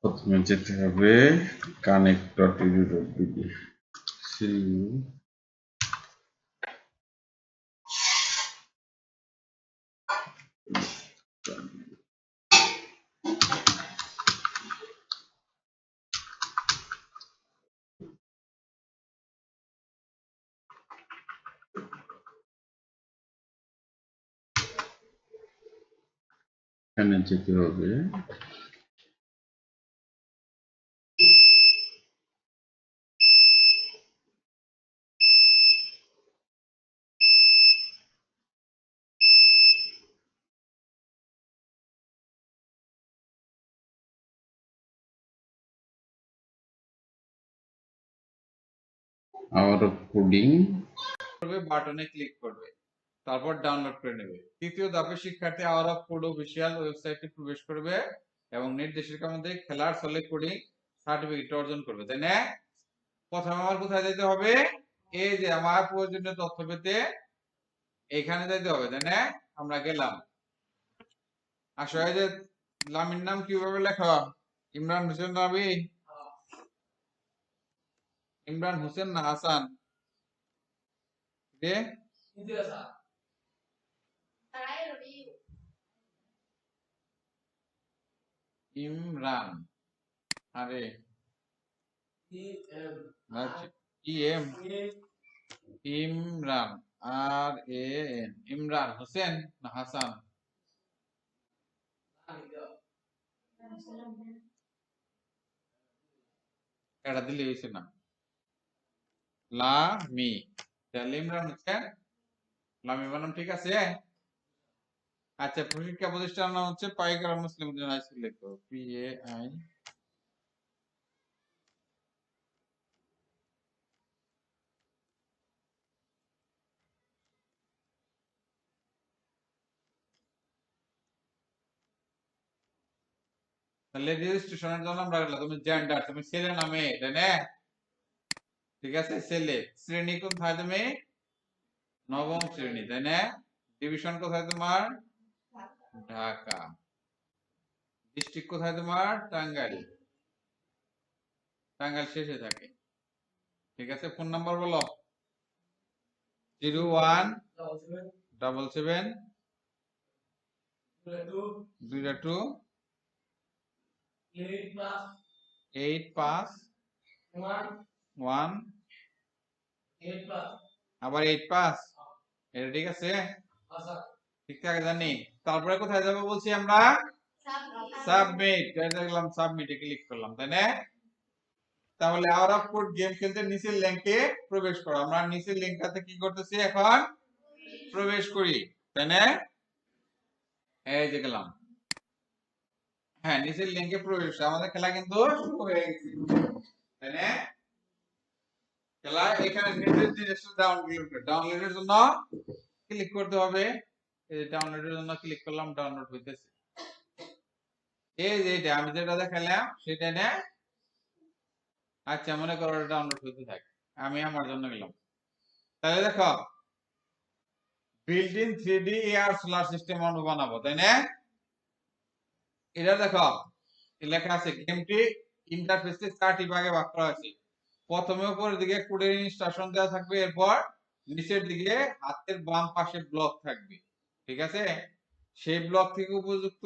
প্রথমে যেতে হবে connect.edu.bg এখানে যেতে হবে আওয়ার অফ কোডিং বাটনে ক্লিক করবে, তারপর ডাউনলোড করে নেবে। তৃতীয় ধাপে শিক্ষার্থী আওয়ার অফ কোড অফিসিয়াল ওয়েবসাইটে প্রবেশ করবে এবং নির্দেশিকার মধ্যে খেলার ছলে কোডিং সার্টিফিকেট অর্জন করবে, তাই না? প্রথমে আমার কোথায় যেতে হবে? এই যে আমার প্রয়োজনীয় তথ্য পেতে এখানে যেতে হবে, তাই না? আমরা গেলাম। আসো, এই যে লামির নাম কিভাবে লেখা? ইমরান হোসেন রাবি, ইমরান হোসেন না হাসান? ইমরান, আরে ইমরান, আর এ এন, ইমরান হোসেন না হাসান? এটা দিলে হয়েছে না? লামি, তাহলে ইমরান হোসেন লামি বানাম ঠিক আছে? আচ্ছা, শিক্ষা প্রতিষ্ঠান নাম হচ্ছে পাইকারা মুসলিম হাই স্কুল, লিখো PAI। তাহলে রেজিস্ট্রেশনের জন্য আমরা গেলাম, তুমি জেন্ডার তুমি ছেলে না মেয়ে, তাই না? ঠিক আছে, ছেলে। শ্রেণী কোথায় তুমি? নবম শ্রেণী, তাই না? ডিভিশন কোথায় তোমার? ঢাকা। ডিস্ট্রিক্ট কোথায় তোমার? টাঙ্গাইল। টাঙ্গাইল শেষে থাকে, ঠিক আছে। ফোন নাম্বার বলো। 0177 2 8 1 আবার 8 এটা ঠিক আছে? ঠিকঠাক জানি। তারপরে কোথায় যাবো বলছি আমরা? সাবমিট। দেখলাম সাবমিটে ক্লিক করলাম, তাই না? তাহলে আওয়ার অফ কোড গেম খেলতে নিচের লিংকে প্রবেশ করো। আমরা নিচের লিংকটাতে কি করতেছি এখন? প্রবেশ করি, তাই না? এই যে গেলাম। হ্যাঁ, নিচের লিংকে প্রবেশ। আমাদের খেলা কিন্তু শুরু হয়ে গেছে, তাই না? খেলা এখানে নিচের জিনিসটা ডাউনলোডের জন্য ক্লিক করতে হবে। এই যে ডাউনলোডের জন্য ক্লিক করলাম, ডাউনলোড হইতেছে। এই যে এটা আমি যেটা দেখালাম সেটা না। আচ্ছা, মনে করো ডাউনলোড হইতে থাকে, আমি আমার জন্য গেলাম। তাহলে দেখো, built in 3D air solar system আমরা বানাবো, তাই না? এটা দেখো লেখা আছে, গেমটি ইন্টারফেসে 4টি ভাগে ভাগ করা আছে। প্রথমে উপরের দিকে কোডের ইনস্ট্রাকশন দেওয়া থাকবে, এরপর নিচের দিকে হাতের বাম পাশে ব্লক থাকবে, ঠিক আছে? সেই ব্লক থেকে উপযুক্ত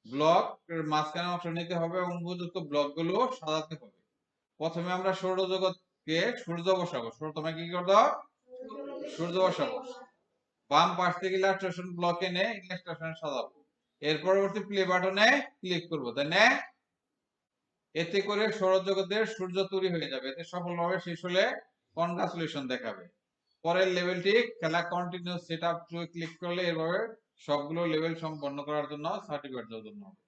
ব্লক এর মাঝখানে অংশ নিতে হবে এবং উপযুক্ত ব্লকগুলো সাজাতে হবে। প্রথমে আমরা সৌরজগৎকে সূর্য বসাবো। প্রথমে কি করব? সূর্য বসাবো। বাম পাশ থেকে ইলাস্ট্রেশন ব্লক এনে ইলাস্ট্রেশন সাজাবো। এর পরবর্তী প্লে বাটনে ক্লিক করব, তাই না? এতে করে সৌরজগতের সূর্য তৈরি হয়ে যাবে। এতে সফলভাবে শেষ হলে কনগ্রাচুলেশন দেখাবে। পরের লেভেলটি খেলা কন্টিনিউ সেটআপ ক্লিক করলে এভাবে সবগুলো লেভেল সম্পন্ন করার জন্য সার্টিফিকেট দেওয়ার জন্য হবে,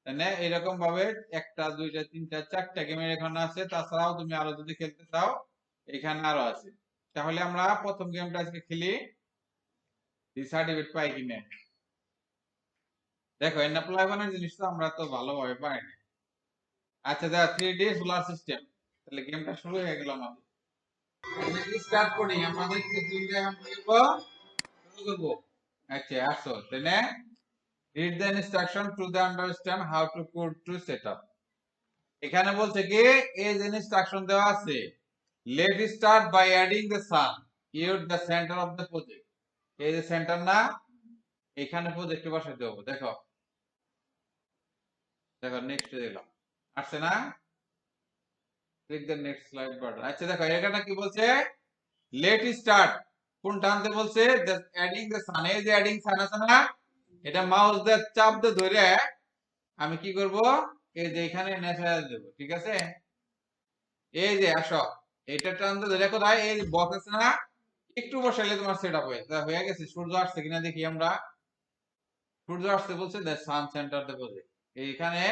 তাই না? এরকম ভাবে 1টা 2টা 3টা 4টা গেমের এখানে আছে। তাছাড়াও তুমি আরো যদি খেলতে চাও এখানে আরো আছে। তাহলে আমরা প্রথম গেমটা আজকে খেলি, সার্টিফিকেট পাই কিনা। দেখো, এন্নাপ্লাইবানের জিনিস তো আমরা তো ভালোভাবে পাই না। আচ্ছা, দেখো 3D সোলার সিস্টেম। তাহলে গেমটা শুরু হয়ে গেল আমাদের। স্টার্ট করি, আমাদের তিনটা গেম খেলবো, শুরু করব। আচ্ছা, আসো, তাই না? read the instruction to the understand how to code to set up এখানে বলছে কি এই যে ইনস্ট্রাকশন দেওয়া আছে let start by adding the sun at the center of the project এই যে সেন্টার না এখানে প্রজেক্টে বসাতে হবে দেখো দেখো নেক্সট দিলাম আসছে না click the next slide button আচ্ছা দেখো এখানে কি বলছে let start কোন টানতে বলছে অ্যাডিং দ্য সান এই যে অ্যাডিং সান আছে না এটা মাউস দিয়ে চাপ দিয়ে ধরে আমি কি করব এই যে এখানে ন্যাচারাল দেব ঠিক আছে এই যে আসো এটা টানতে ধরে কোথায় এই বক্স আছে না একটু বসাইলে তোমার সেটআপ হয়ে গেছে সূর্য আসছে কিনা দেখি আমরা সূর্য আসছে বলছে the sun centre the project এইখানে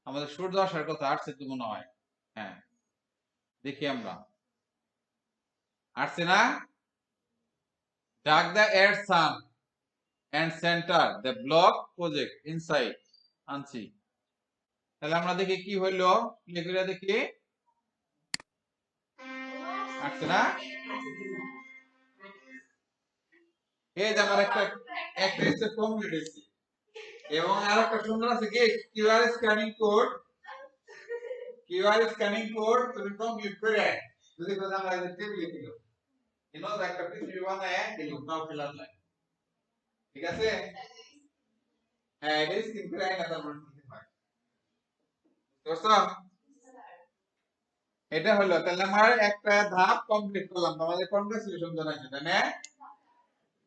আমাদের সূর্য আসার কথা আসছে তো মনে হয় হ্যাঁ দেখি আমরা আসছে না drag the add sun and center the block project inside আনছি তাহলে আমরা দেখি কি হইলো প্লে করে দেখি আসছে না এই যে আমার একটা স্টেপ কমপ্লিট হয়েছে এবং আরেকটা সুন্দর আছে কি কিউআর স্ক্যানিং কোড তুমি কমপ্লিট করে যদি কথা আমরা টেবিলে দিল ইনো একটা পৃথিবী বানায় দিল তাও ফিলার নাই ঠিক আছে হ্যাঁ এটা স্ক্রিন করে আইনা তারপর দিতে হয় দোস্ত এটা হলো তাহলে আমার একটা ধাপ কমপ্লিট করলাম তোমাদের কনগ্রাচুলেশন জানাচ্ছি তাই না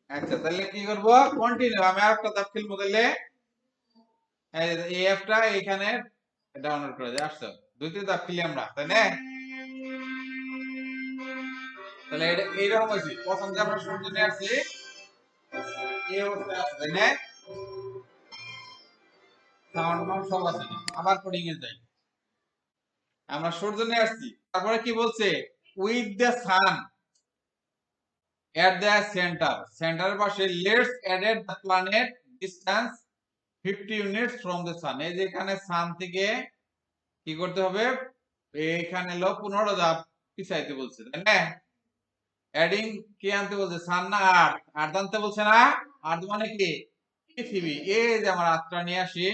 আচ্ছা তাহলে কি করব কন্টিনিউ আমি আরেকটা ধাপ খেলবো তাহলে এই অ্যাপটা এখানে ডাউনলোড করে দিয়ে আসছো দুইটা ধাপ খেলি আমরা তাই না তাহলে এটা এইরকম আছে প্রথম যে আমরা সূর্য নিয়ে আসছি এই অবস্থায় আছে তাই না সাউন্ড সব আছে আবার কোডিং এ যাই আমরা সূর্য নিয়ে আসছি তারপরে কি বলছে with the sun at the center পাশে let's added the planet distance 50 units from the sun এই যে এখানে সান থেকে কি করতে হবে এইখানে লো 15 ধাপ পিছাইতে বলছে তাই না অ্যাডিং কি আনতে বলছে সান না আর্থ আনতে বলছে না আর্থ মানে কি পৃথিবী এই যে আমরা আর্থটা নিয়ে আসি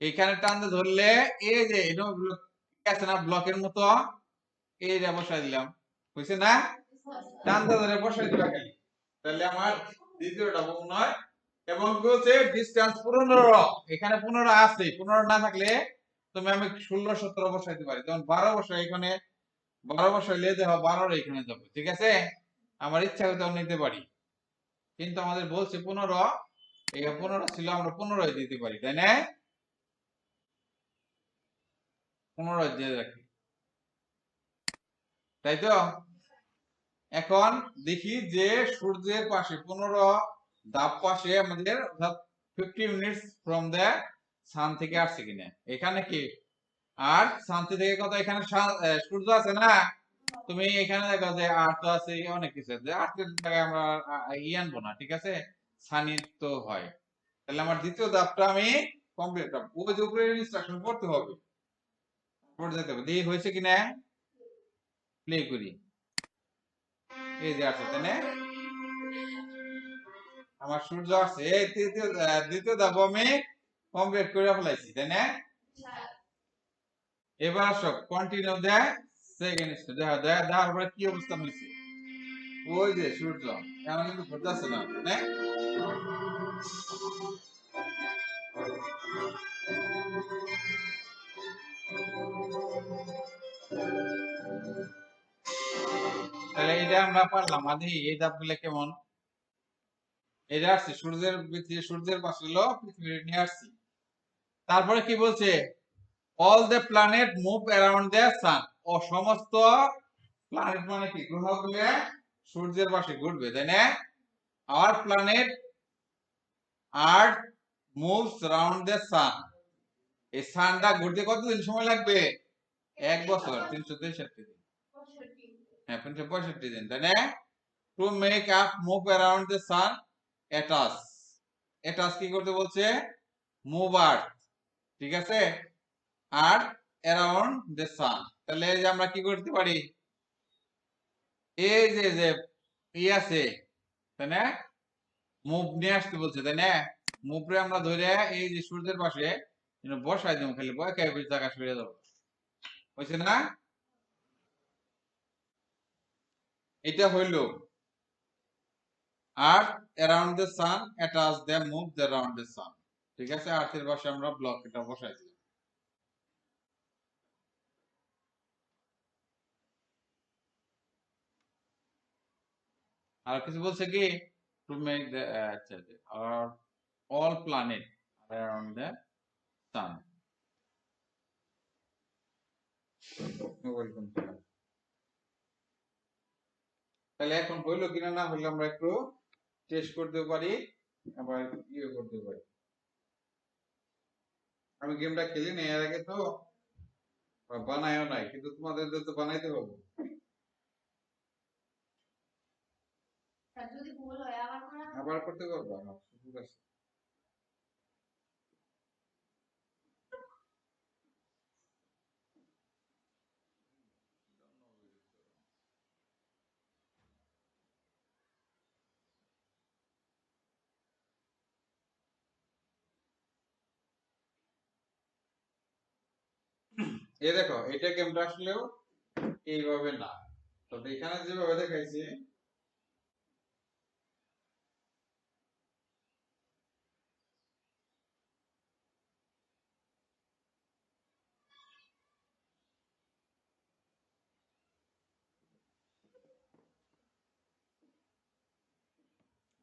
এখানে টানতে ধরলে এই যে এটা আছে না ব্লকের মতো এই যে বসাই দিলাম হইছে না টানতে ধরে বসাই দিবা খালি তাহলে আমার দ্বিতীয়টা মনে হয় এবং বলছে ডিসটেন্স 15 এখানে 15 আছে 15 না থাকলে তুমি আমি 16 17 বসাইতে পারি তখন 12 বসাই এখানে 12 বসাইলে দেখো 12 এখানে যাবে ঠিক আছে আমার ইচ্ছা হলে আমি নিতে পারি কিন্তু আমাদের বলছে 15 এই 15 ছিল আমরা 15 দিতে পারি তাই না 15 দিয়ে রাখি তাই তো এখন দেখি যে সূর্যের পাশে 15 ধাপ পাশে আমাদের 50 মিনিটস ফ্রম দ্য সান থেকে আসছে কিনা এখানে কি আর শান্তি থেকে কত এখানে সূর্য আছে না তুমি এখানে দেখো যে আর্থ আছে অনেক কিছু আছে আর্থের জায়গায় আমরা আনবো না ঠিক আছে সানি তো হয় তাহলে আমার দ্বিতীয় ধাপটা আমি কমপ্লিট করব ওই যে উপরে ইনস্ট্রাকশন পড়তে হবে পড়ে যেতে হবে দেখি হয়েছে কিনা প্লে করি এই যে আছে তাই না আমার সূর্য আছে এই দ্বিতীয় ধাপ আমি কমপ্লিট করে ফেলাইছি তাই না এবার আসো কন্টিনিউ দ্য সেকেন্ড স্টেপ দেখার পরে কি অবস্থা হয়েছে ওই যে সূর্য এমন কিন্তু ঘুরতেছে না না তাহলে এটা আমরা পারলাম আদি এই ধাপগুলো কেমন এটা আসছে সূর্যের পাশে হলো পৃথিবী নিয়ে আসছি তারপরে কি বলছে all the planet move around the sun ও সমস্ত প্ল্যানেট মানে কি গ্রহগুলো সূর্যের পাশে ঘুরবে তাই না our planet earth moves around the সান এই সানটা ঘুরতে কতদিন সময় লাগবে 1 বছর 363 দিন হ্যাঁ 365 দিন তাই না to make up move around the sun এটাস কি করতে বলছে মুভ আর্থ ঠিক আছে আর অ্যারাউন্ড দ্য সান তাহলে এই যে আমরা কি করতে পারি এই যে ই আছে তাই না মুভ নিয়ে আসতে বলছে তাই না মুপরে আমরা ধরে এই যে সূর্যের পাশে বসাই দেবো, খালি বয়কে জায়গা সরিয়ে দেবো, হয়েছে না? এটা হইল earth around the sun attach the move the around the sun. ঠিক আছে, আর্থের পাশে আমরা ব্লক এটা বসাই দিই। আর কিছু বলছে কি, টু মেক দ্য আচ্ছা আর all planet around the sun. Welcome. তাহলে এখন হইলো কিনা না হইলে আমরা একটু টেস্ট করতে পারি, আবার ইয়ে করতে পারি। আমি গেমটা খেলি না এর আগে, তো বানায়ও নাই, কিন্তু তোমাদের তো বানাইতে হবে। যদি ভুল হয় আবার করতে পারবা না, সুযোগ আছে। এই দেখো, এটা গেমটা আসলেও এইভাবে না, তবে এখানে যেভাবে দেখাইছি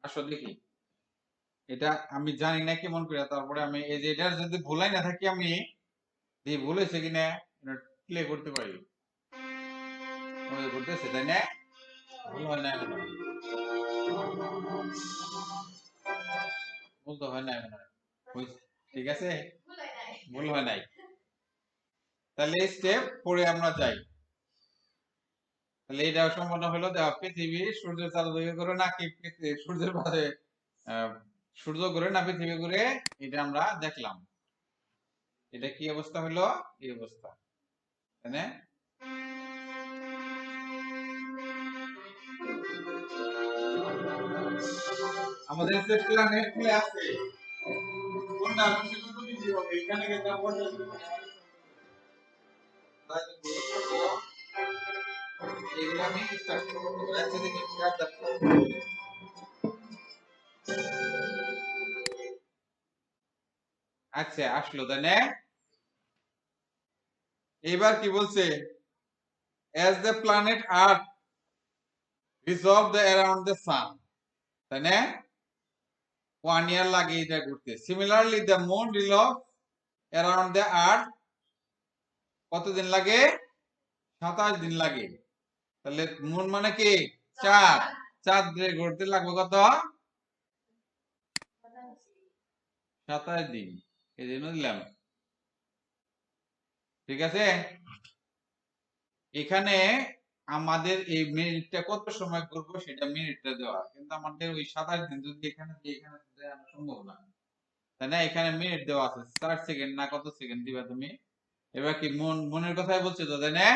আসলে দেখি, এটা আমি জানি না কেমন করে, তারপরে আমি এই যে এটা যদি ভুলাই না থাকি, আমি দিয়ে ভুল হয়েছে কিনা প্লে করতে পারি। করতেছে তাই না, ভুল হয় না এখন, ভুল তো হয় না এখন, ঠিক আছে, ভুল হয় নাই। তাহলে স্টেপ 4 এ আমরা যাই। তাহলে এটা সম্পন্ন হলো, দেওয়া পৃথিবী সূর্যের চারদিকে ঘুরে নাকি সূর্যের পাশে সূর্য ঘুরে না পৃথিবী ঘুরে, এটা আমরা দেখলাম। এটা কি অবস্থা হলো, এই অবস্থা, তাই না? আমাদের যে প্ল্যানেট গুলো আছে, কোনটা বেশি কোনটা বেশি হবে, এখানে গেলে আমরা এগুলো আমি স্টার্ট করব। আচ্ছা দেখি স্টার্ট দা। আচ্ছা আসলো তাই না? এবার কি বলছে, as the planet earth revolve the around the sun, তাই না? 1 year লাগে এটা ঘুরতে। Similarly the moon revolves around the earth, কতদিন লাগে? 27 দিন লাগে। তাহলে মুন মানে কি, চাঁদ, চাঁদ ঘুরতে লাগবে কত? 27 দিন, এই জন্য দিলাম। ঠিক আছে, এখানে আমাদের এই মিনিটটা কত সময় করবো সেটা মিনিটটা দেওয়া, কিন্তু আমাদের ওই 27 দিন যদি এখানে এখানে দেওয়া সম্ভব না, তাই না? এখানে মিনিট দেওয়া আছে, 4 সেকেন্ড না কত সেকেন্ড দিবা তুমি। এবার কি মনের কথাই বলছে তো, তাই না?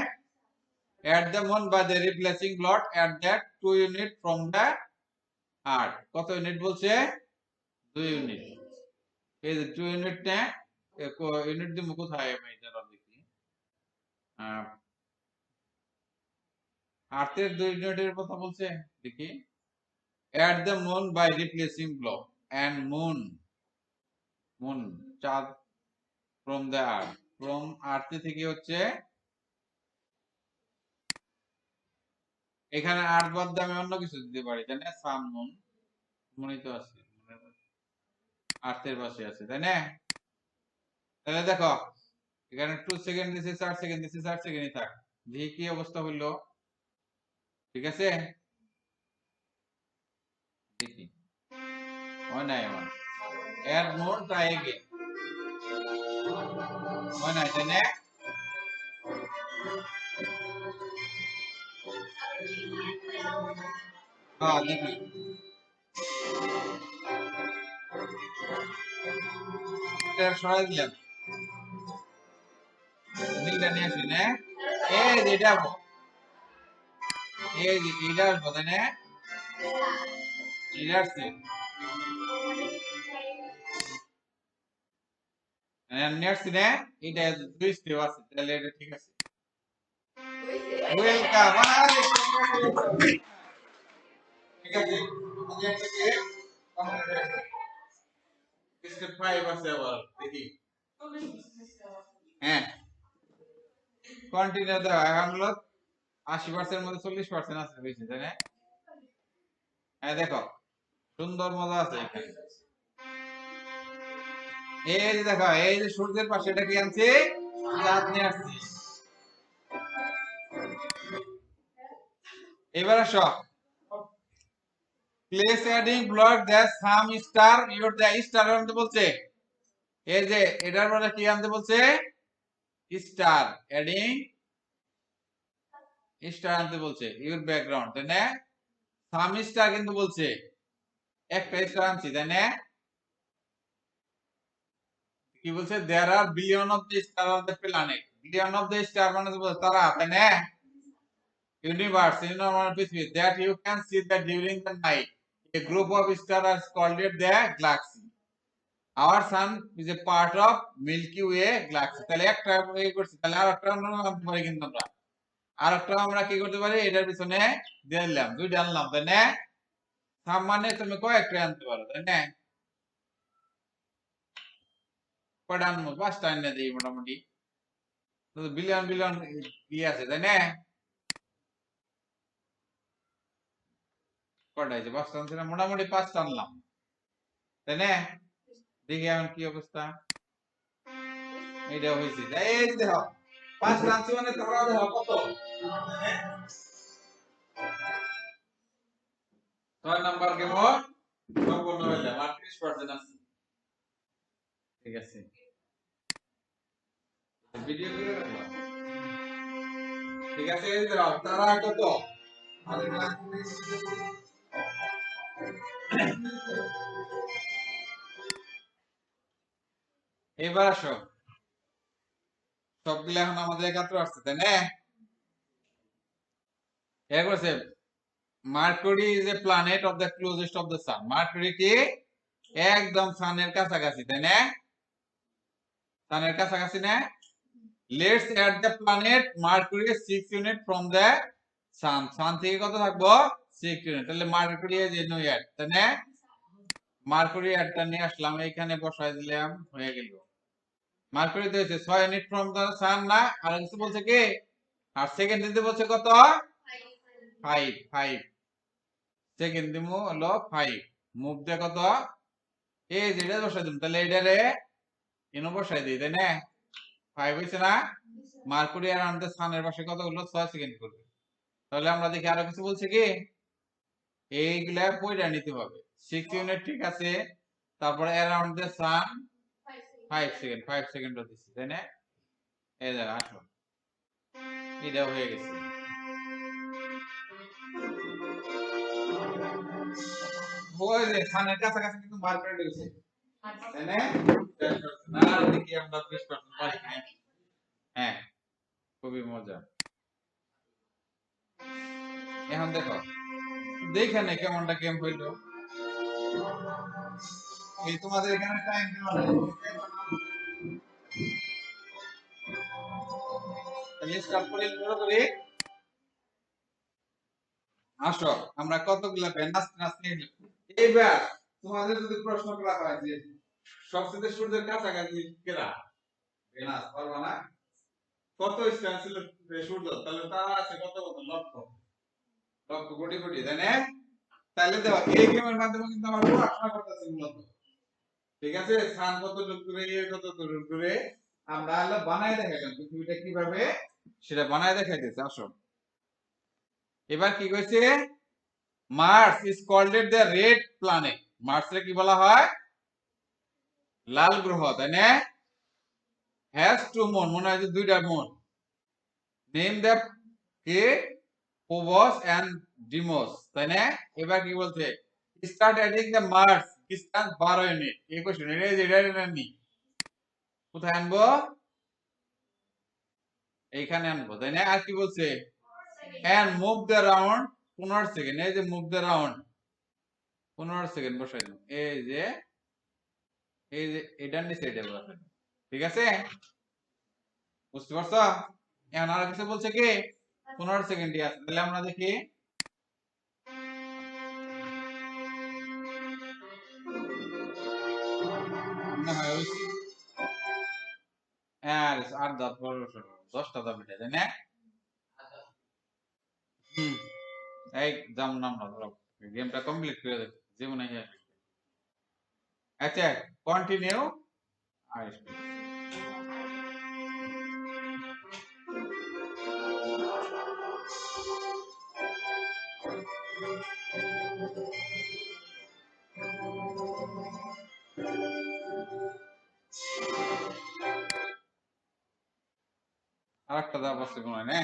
at the moon by the replacing plot at that 2 unit from the earth, কত ইউনিট বলছে? 2 ইউনিট। এই যে 2 ইউনিটটা, ইউনিট দিব কোথায়, আমি এটা দেখি। আর্থের 2 ইউনিটের কথা বলছে, দেখি। at the moon by replacing block and moon চাঁদ from the earth, from earth থেকে হচ্ছে, এখানে আর্থ বাদ দিয়ে আমি অন্য কিছু দিতে পারি, তাই না? সান মুন, মনে তো আছে, আর্থের পাশে আছে, তাই না? তাহলে দেখো, এখানে 2 সেকেন্ড দিছে, 4 সেকেন্ড দিছে, 4 সেকেন্ডই থাক, দেখি কি অবস্থা হইলো। ঠিক আছে, দেখি হয় নাই আমার, এর মোর ট্রাই এগেইন, হয় নাই, তাই না? হ্যাঁ দেখি, এটা সরাই দিলাম, মিলটা নিয়ে আসি না, এই যে এটা আসবো, এই যে এটা আসবো, তাই না? এটা আসছে, নেক্সট নে এটা দুই স্টেপ আছে তাহলে এটা ঠিক আছে ওয়েলকাম ঠিক আছে আমাদের থেকে স্টেপ 5 আছে আবার দেখি হ্যাঁ কন্টিনিউ দাও এখন হলো 80% এর মধ্যে 40% আছে বেশি তাই না হ্যাঁ দেখো সুন্দর মজা আছে এখানে এই যে দেখো এই যে সূর্যের পাশে এটা কি আনছে চাঁদ নিয়ে আসছে এবার আসো place adding block the some star you're the star আনতে বলছে এই যে এটার পরে কি আনতে বলছে স্টার অ্যাডিং স্টার আনতে বলছে ইউর ব্যাকগ্রাউন্ড তাই না সাম স্টার কিন্তু বলছে একটা স্টার আনছি তাই না কি বলছে there are billion of the star of the planet billion of the star মানে তো তারা তাই না ইউনিভার্স in our পৃথিবী that you can see that during the night a group of stars are called the galaxy our sun is a part of milky way galaxy তাহলে একটা এই করছি তাহলে আরেকটা আমরা আনতে পারি কিন্তু আমরা আরেকটা আমরা কি করতে পারি এটার পিছনে দিয়ে দিলাম দুইটা আনলাম তাই না সাম মানে তুমি কয়েকটা আনতে পারো তাই না কয়টা আনবো পাঁচটা এনে দিই মোটামুটি বিলিয়ন বিলিয়ন ইয়ে আছে তাই না কয়টা আছে পাঁচটা আনছিলাম মোটামুটি পাঁচটা আনলাম তাই না দেখি এখন কি অবস্থা এইটা হইছে এই যে দেখো পাঁচটা আনছি মানে তোমরা দেখো কত 6 নাম্বার কেমন সম্পূর্ণ হইলাম 38% আছে ঠিক আছে ভিডিও করে রাখলাম ঠিক আছে এই যে দেখো তারা কত এবার আসো সবগুলো এখন আমাদের একাত্র আসছে তাই না এর করছে Mercury is a planet of the closest of the sun Mercury কি একদম সানের কাছাকাছি তাই না সানের কাছাকাছি না let's add the planet Mercury 6 unit from the sun sun থেকে কত থাকবো 6 ইউনিট তাহলে Mercury is a new add তাই না মার্কুরি অ্যাডটা নিয়ে আসলাম এখানে বসাই দিলাম হয়ে গেল মার্কুরি তো হচ্ছে 6 ইউনিট ফ্রম দ্য সান না আর কিছু বলছে কি আর সেকেন্ড দিতে বলছে কত 5 5 সেকেন্ড দিমু হলো 5 মুভ দে কত এই যেটা বসাই দিম তাহলে এটারে এনো বসাই দিই তাই না 5 হইছে না মার্কুরি আর আমাদের সানের পাশে কত হলো 6 সেকেন্ড করবে তাহলে আমরা দেখি আরো কিছু বলছে কি এইগুলা পয়টা নিতে হবে 6 ইউনিট ঠিক আছে তারপরে অ্যারাউন্ড দ্য সান 5 সেকেন্ড দিছি তাই না এই দেখো আসো এটা হয়ে গেছে ওই যে সানের কাছাকাছি কিন্তু মার্কুরি দিয়েছে তাই না না দেখি আমরা 20% পাই কিনা হ্যাঁ খুবই মজা এখন দেখো দেখে নে কেমনটা গেম হইলো এই তোমাদের এখানে টাইম দেওয়া নাই তাহলে স্টার্ট করে শুরু করি আসো আমরা কতগুলা ব্যান্ডাস নাচতে এইবার তোমাদের যদি প্রশ্ন করা হয় যে সবচেয়ে সূর্যের কাছাকাছি কেরা ভেনাস পারবা না কত স্টার ছিল সূর্য তাহলে তারা আছে কত কত লক্ষ লক্ষ কোটি কোটি তাই না তাহলে দেখো এই গেমের মাধ্যমে কিন্তু আমরা পড়াশোনা করতেছি মূলত ঠিক আছে সান কত দূর করে কত দূর করে আমরা হলো বানায় দেখাইলাম পৃথিবীটা কিভাবে সেটা বানায় দেখাইতেছে আসো এবার কি কইছে Mars is called the red planet মার্সকে কি বলা হয় লাল গ্রহ তাই না হ্যাজ টু মুন মনে হয় যে দুইটা মুন নেম দ্য কে ফোবস এন্ড ডিমোস তাই না এবার কি বলছে start adding the Mars distance 12 unit এই কোশ্চেন এটা নি কোথায় আনবো এইখানে আনবো তাই না আর কি বলছে and move the round 15 second এই যে মুভ দ্য রাউন্ড 15 সেকেন্ড বসাই দিন এই যে এটার নিচে এটা বসাই ঠিক আছে, বুঝতে পারছো? এখন আর কিছু বলছে কি 15 সেকেন্ডই আছে, তাহলে আমরা দেখি মনে হয় হইছে। আর 10টা দাম এটা তাই না? হুম, এই যাম নাম না ধরো, গেমটা কমপ্লিট করে দেব যেমন হয়। আচ্ছা, কন্টিনিউ। আর আরেকটা দাম আছে মনে হয় না?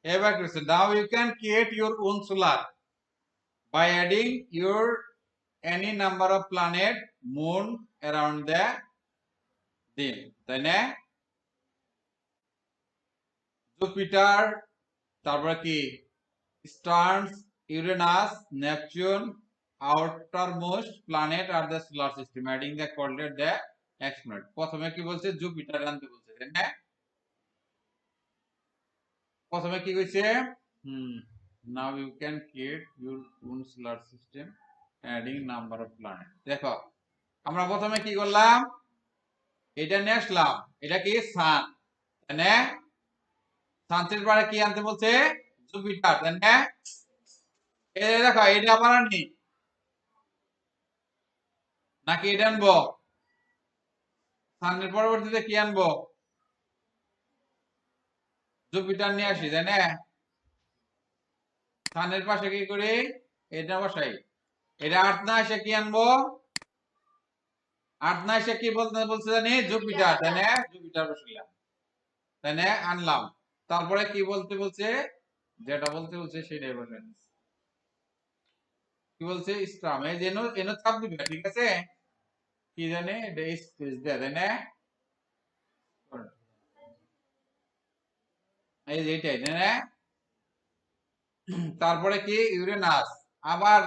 এবার কিছু now you can create your own solar by adding your any number of planet moon around the দিন, তাই না? জুপিটার, তারপরে কি Saturn, Uranus, Neptune, outermost planet are the solar system adding the coordinate the exponent। প্রথমে কি বলছে Jupiter আনতে বলছে তাই না? প্রথমে কি কইছে now you can create your own solar system adding number of planet। দেখো আমরা প্রথমে কি করলাম, এটা নিয়ে আসলাম, এটা কি সান তাই না? সানসেট পরে কি আনতে বলছে জুপিটার তাই না? এই দেখো এটা আবার আনি নাকি এটা আনবো, সানের পরবর্তীতে কি আনবো জুপিটার নিয়ে আসি তাই না? সানের পাশে কি করি এটা বসাই, এটা আর্থ না এসে কি আনবো, আর্থ না এসে কি বলতে বলছে জানি জুপিটার তাই না? জুপিটার বসাইলাম তাই না, আনলাম। তারপরে কি বলতে বলছে, যেটা বলতে বলছে সেটাই বললেন। কি বলছে স্ট্রাম, এই যেন এনো চাপ দিবে ঠিক আছে, কি জানে এটা স্পেস দেয় তাই না? এই যে এটাই তাই না? তারপরে কি ইউরেনাস, আবার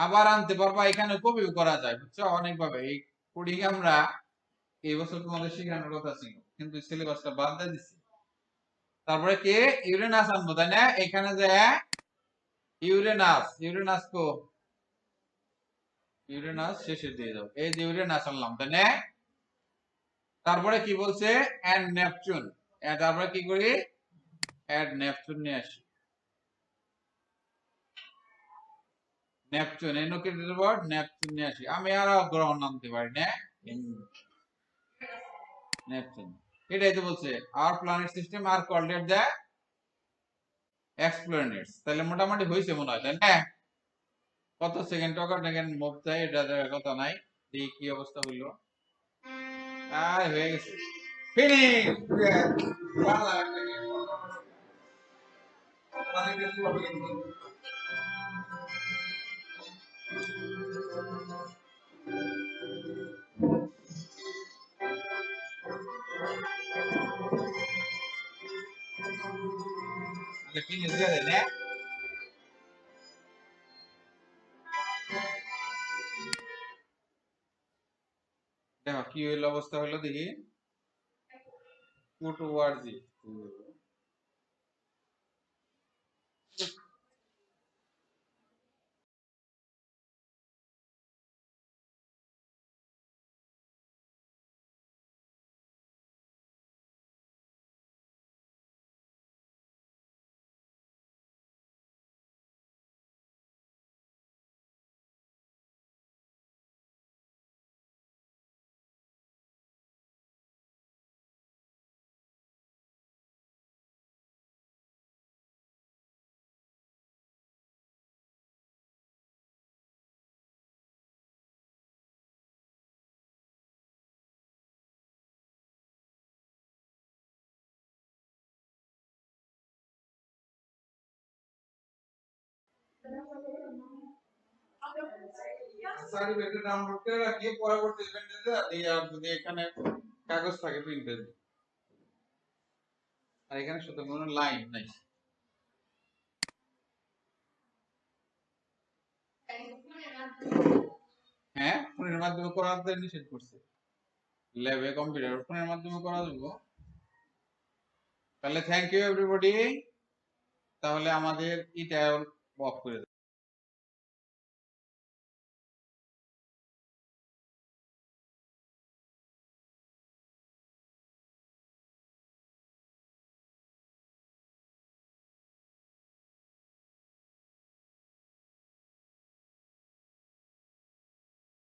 আবার আনতে পারবা, এখানে কপিও করা যায় বুঝছো অনেক ভাবে। এই কোডিং আমরা এই বছর তোমাদের শেখানোর কথা ছিল কিন্তু সিলেবাসটা বাদ দিয়ে দিছি। তারপরে কি ইউরেনাস আনবো তাই না, এখানে যে ইউরেনাস, ইউরেনাস কো ইউরেনাস শেষে দিয়ে দাও, এই যে ইউরেনাস আনলাম তাই না? তারপরে কি বলছে এন্ড নেপচুন, তারপরে কি করি অ্যাড নেপচুন নিয়ে আসি, নেপচুন এনোকেটেড ওয়ার্ড নেপচুন নিয়ে আসি। আমি আরো গ্রহ নামতে পারি না নেপচুন, এটাই তো বলছে আর প্ল্যানেট সিস্টেম আর কোঅর্ডিনেট দ্য এক্সপ্লেনেটস। তাহলে মোটামুটি হয়েছে মনে হয় তাই না? কত সেকেন্ড টকার দেখেন মুভ চাই এটা দেখার কথা নাই, দেখি কি অবস্থা হইলো। আর হয়ে গেছে ফিনিশ। ফিনিশ দিয়ে দেয় না? দেখো কি হইলো অবস্থা হইলো দেখি, পুট ওয়ার্জি সার্টিফিকেট ডাউনলোড করে রাখি, পরবর্তী ইভেন্টে দিয়ে আর যদি এখানে কাগজ থাকে প্রিন্টেড, আর এখানে শুধু কোনো লাইন নাই। হ্যাঁ ফোনের মাধ্যমে করাতে নিষেধ করছে। ল্যাবে কম্পিউটার ফোনের মাধ্যমে করা যাবে। তাহলে থ্যাংক ইউ এভরিবডি। তাহলে আমাদের এটা অফ করে